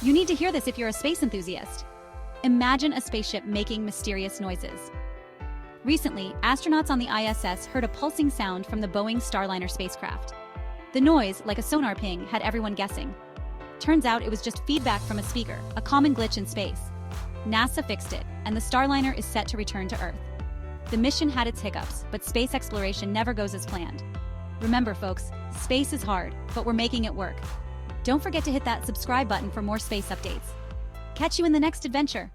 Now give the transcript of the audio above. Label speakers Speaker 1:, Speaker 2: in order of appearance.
Speaker 1: You need to hear this if you're a space enthusiast. Imagine a spaceship making mysterious noises. Recently, astronauts on the ISS heard a pulsing sound from the Boeing Starliner spacecraft. The noise, like a sonar ping, had everyone guessing. Turns out it was just feedback from a speaker, a common glitch in space. NASA fixed it, and the Starliner is set to return to Earth. The mission had its hiccups, but space exploration never goes as planned. Remember, folks, space is hard, but we're making it work. Don't forget to hit that subscribe button for more space updates. Catch you in the next adventure.